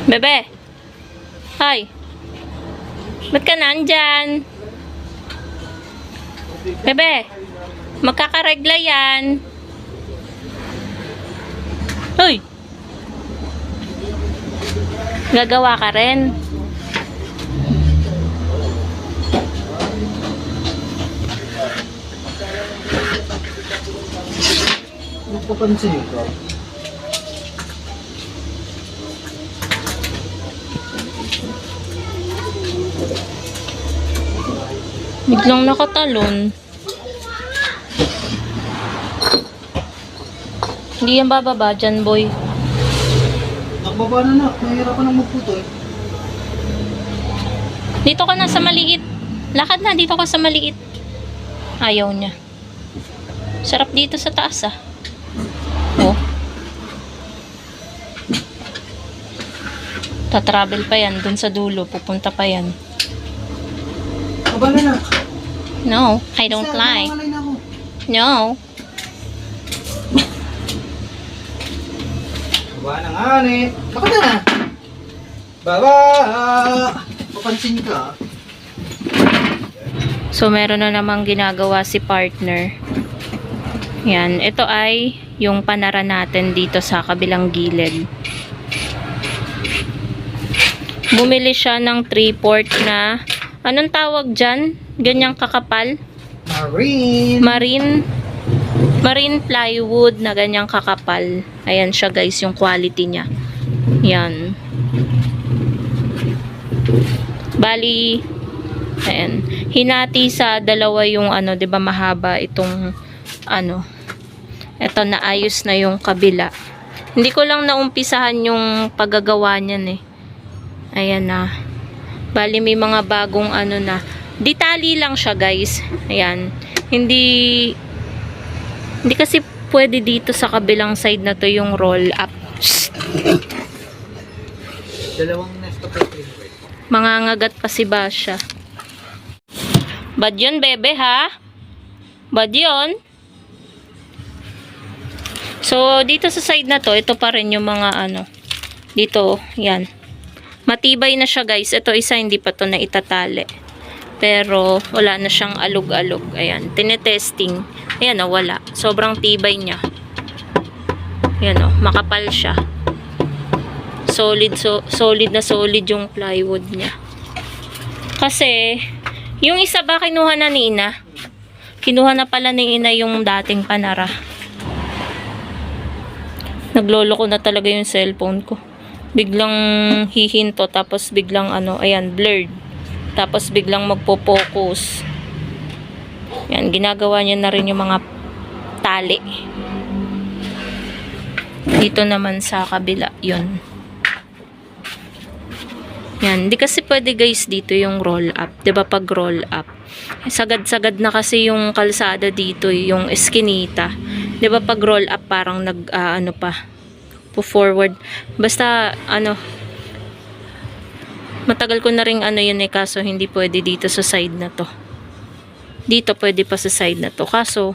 Bebe. Hi. Ba't ka nandyan? Bebe. Magkakaregla yan. Hoy. Gagawa ka rin. Napapansin ko. Biglang nakatalon. Hindi yan bababa dyan, boy. Nakababa na na. Mahirapan ang magputol. Dito ka na sa maliit. Lakad na, dito ka sa maliit. Ayaw niya. Sarap dito sa taas, ah. Oh. Tatravel pa yan. Dun sa dulo. Pupunta pa yan. Kabala na. No, I don't like. Malay na ako. No. Baba na nga ni. Baka na. Baba. Papansin ka. So, meron na namang ginagawa si partner. Yan. Ito ay yung panara natin dito sa kabilang gilid. Bumili siya ng 3/4 na, anong tawag dyan? Ganyang kakapal? Marine plywood na ganyang kakapal. Ayan siya guys, yung quality niya. Yan. Bali, ayan. Hinati sa dalawa yung ano, 'di ba mahaba itong ano. Ito naayos na yung kabila. Hindi ko lang naumpisahan yung paggagawa niyan eh. Ayan na. Bali may mga bagong ano na. Detali lang siya guys. Ayan. Hindi kasi pwede dito sa kabilang side na to yung roll up. Dalawang nesta per trim. Mangangagat pa si Basha. Bad yun, bebe, ha? Bad yun. So, dito sa side na to, ito pa rin yung mga ano. Dito, yan. Matibay na siya, guys. Ito isa, hindi pa to na itatali. Pero, wala na siyang alog-alog. Ayan, tinetesting. Ayan, wala. Sobrang tibay niya. Ayan, makapal siya. Solid na solid yung plywood niya. Kasi, yung isa ba kinuha na ni Ina? Kinuha na pala ni Ina yung dating panara. Naglolo ko na talaga yung cellphone ko. Biglang hihinto, tapos biglang ano, ayan, blurred. Tapos biglang magpo-focus. Yan, ginagawa niya na rin yung mga tali. Dito naman sa kabila, yun. Yan, hindi kasi pwede guys dito yung roll up. 'Di ba pag roll up? Sagad-sagad na kasi yung kalsada dito, yung eskinita. 'Di ba pag roll up parang ano pa, po-forward. Basta ano, matagal ko na ring ano yun eh, kaso hindi pwede dito sa side na to. Dito pwede pa sa side na to. Kaso,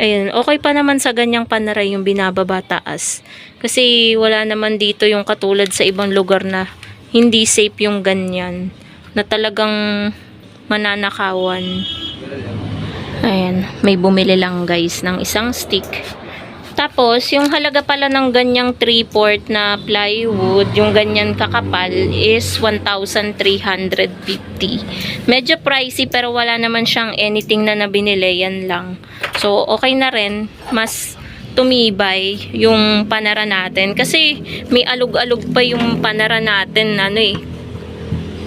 ayun, okay pa naman sa ganyang panara yung binababa taas. Kasi wala naman dito yung katulad sa ibang lugar na hindi safe yung ganyan. Na talagang mananakawan. Ayan, may bumili lang guys ng isang stick. Tapos, yung halaga pala ng ganyang 3/4 na plywood, yung ganyan kakapal, is 1,350. Medyo pricey, pero wala naman siyang anything na nabinili, yan lang. So, okay na rin. Mas tumibay yung panara natin. Kasi, may alog-alog pa yung panara natin, ano eh,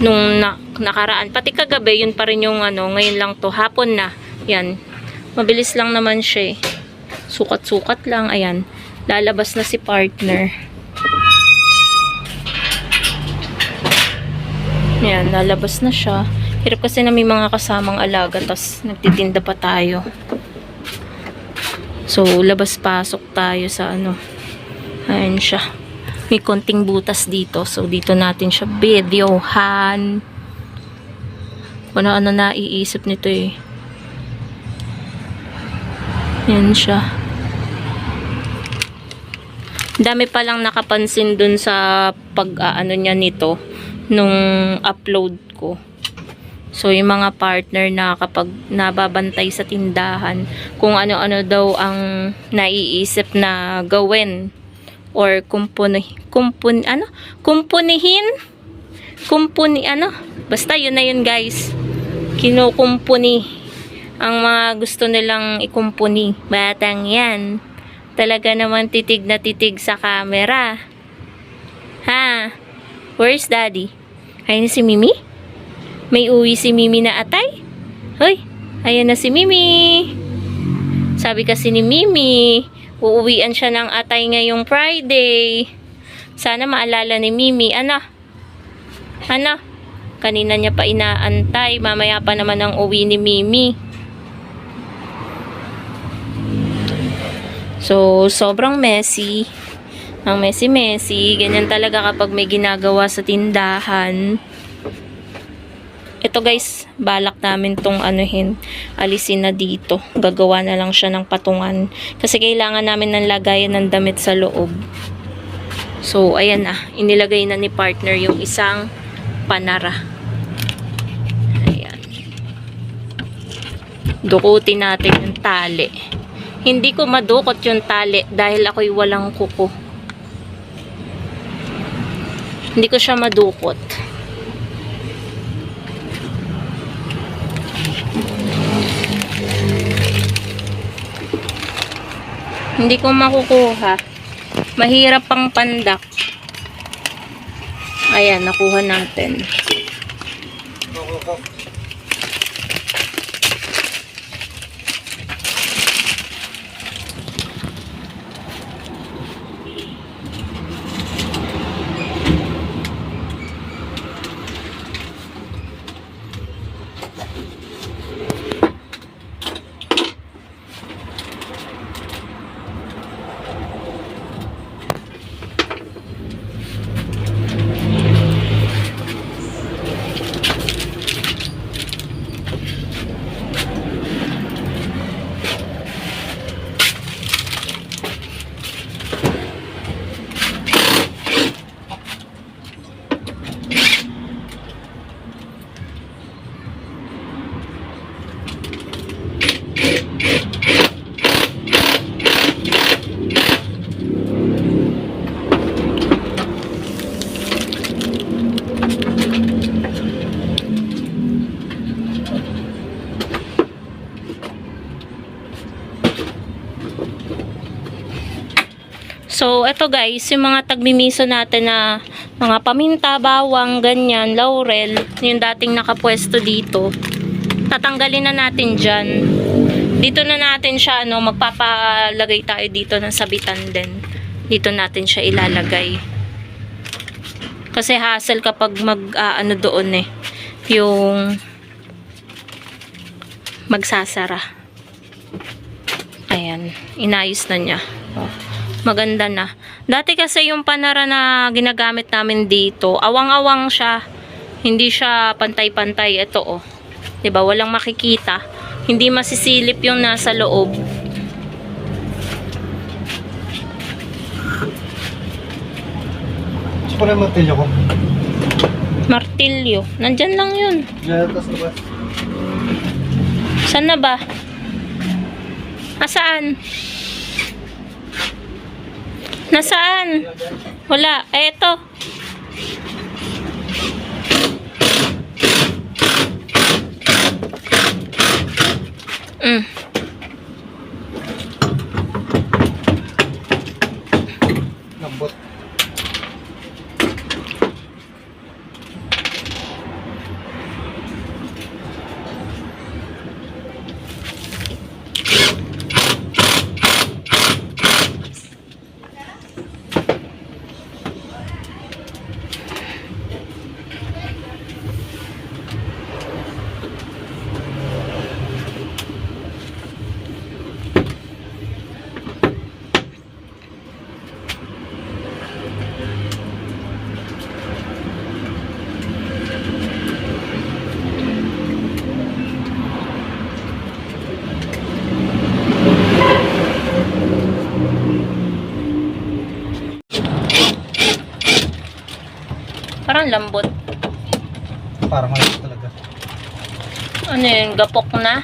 nung nakaraan. Pati kagabi, yun pa rin yung ano, ngayon lang to, hapon na. Yan. Mabilis lang naman siya eh. Sukat-sukat lang. Ayan. Lalabas na si partner. Ayan. Lalabas na siya. Hirap kasi na may mga kasamang alaga. Tapos nagtitinda pa tayo. So, labas-pasok tayo sa ano. Ayan siya. May konting butas dito. So, dito natin siya videohan. Kung ano naiisip nito eh. Ayan siya. Dami palang nakapansin dun sa pag-ano niya nito nung upload ko. So, yung mga partner na kapag nababantay sa tindahan, kung ano-ano daw ang naiisip na gawin or basta yun na yun guys. Kinukumpuni ang mga gusto nilang ikumpuni. Batang yan. Talaga naman titig na titig sa camera. Ha? Where's daddy? Ayun si Mimi? May uwi si Mimi na atay? Hoy, ayan na si Mimi. Sabi kasi ni Mimi, uuwian siya ng atay ngayong Friday. Sana maalala ni Mimi. Ano? Kanina niya pa inaantay. Mamaya pa naman ang uwi ni Mimi. So, sobrang messy. Ang messy. Ganyan talaga kapag may ginagawa sa tindahan. Ito guys, balak namin tong alisin na dito. Gagawa na lang siya ng patungan. Kasi kailangan namin ng lagayan ng damit sa loob. So, ayan na. Inilagay na ni partner yung isang panara. Ayan. Dukutin natin yung tali. Hindi ko madukot yung tali dahil ako'y walang kuko. Hindi ko siya madukot. Hindi ko makukuha. Mahirap pang pandak. Ayan, nakuha natin. So, eto guys, yung mga tagmimiso natin na mga paminta, bawang, ganyan, laurel, yung dating nakapwesto dito, tatanggalin na natin dyan. Dito na natin siya, magpapalagay tayo dito ng sabitan din. Dito natin siya ilalagay. Kasi hassle kapag doon yung magsasara. Ayan, inayos na niya. Oh. Maganda na. Dati kasi yung panara na ginagamit namin dito, awang-awang siya. Hindi siya pantay-pantay. Ito oh. 'Di ba? Walang makikita. Hindi masisilip yung nasa loob. Gusto ko na yung martilyo ko. Martilyo. Nandyan lang yun. Diyan, tas labas. Saan na ba? Nasaan? Nasaan? Wala. Eto. Lambot. Parang lambot. Parang malaki talaga. Ano yun? Gapok na?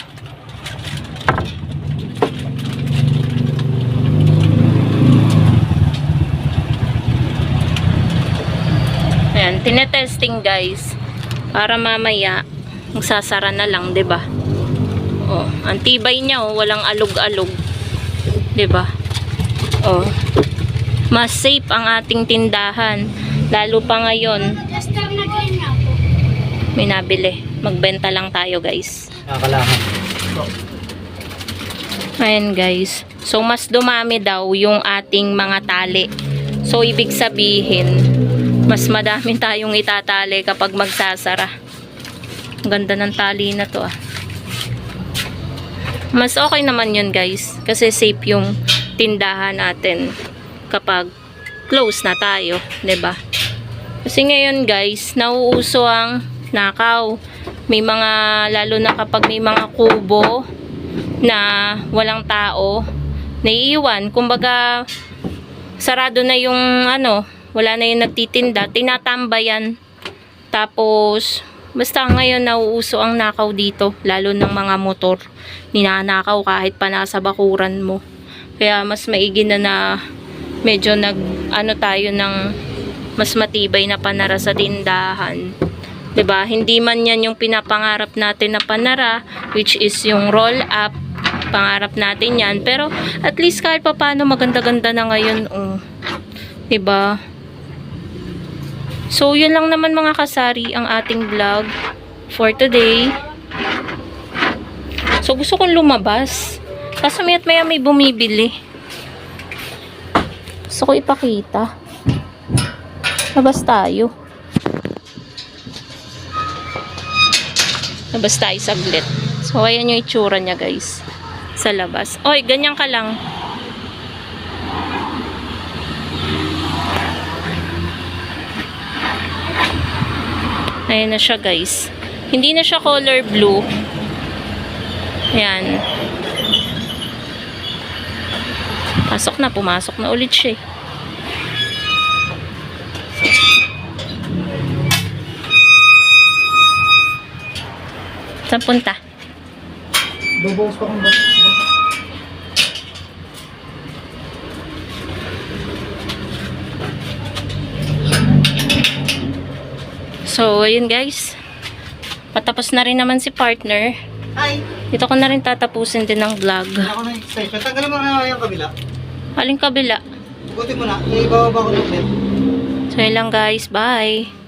Ayan, tinetesting guys. Para mamaya, magsasara na lang, 'di ba? Oh, ang tibay niya, oh, walang alog-alog. 'Di ba? Oh. Mas safe ang ating tindahan. Lalo pa ngayon. May nabili. Magbenta lang tayo, guys. Nakakalaman. Ayan, guys. So, mas dumami daw yung ating mga tali. So, ibig sabihin, mas madami tayong itatali kapag magsasara. Ang ganda ng tali na to, ah. Mas okay naman yun, guys. Kasi safe yung tindahan natin kapag close na tayo, 'di ba? Kasi ngayon, guys, nauuso ang nakaw. May mga, lalo na kapag may mga kubo na walang tao, naiiwan. Kumbaga, sarado na yung ano, wala na yung nagtitinda, tinatambayan. Tapos, basta ngayon nauuso ang nakaw dito, lalo ng mga motor. Ninanakaw kahit pa nasa bakuran mo. Kaya mas maigi na medyo ano tayo ng mas matibay na panara sa tindahan. 'Di ba? Hindi man 'yan yung pinapangarap natin na panara, which is yung roll up. Pangarap natin 'yan, pero at least kahit papaano maganda-ganda na ngayon, 'di ba? So, yun lang naman mga kasari ang ating vlog for today. So, gusto kong lumabas. Kaso maya't maya may bumibili. Gusto ko ipakita. Labas tayo. Labas tayo saglit. So, ayan yung itsura niya, guys. Sa labas. Oy, ganyan ka lang. Ayan na siya, guys. Hindi na siya color blue. Ayan. Pasok na, pumasok na ulit siya. Saan punta? Bubuhos pa kung ba? So, ayun guys. Patapos na rin naman si partner. Hi! Dito ko na rin tatapusin din ang vlog. Ako na excited. Tanggalin mo na yung kabila. Aling kabila. Buti mo na. Ibababa ko ulit. So, yun lang guys. Bye!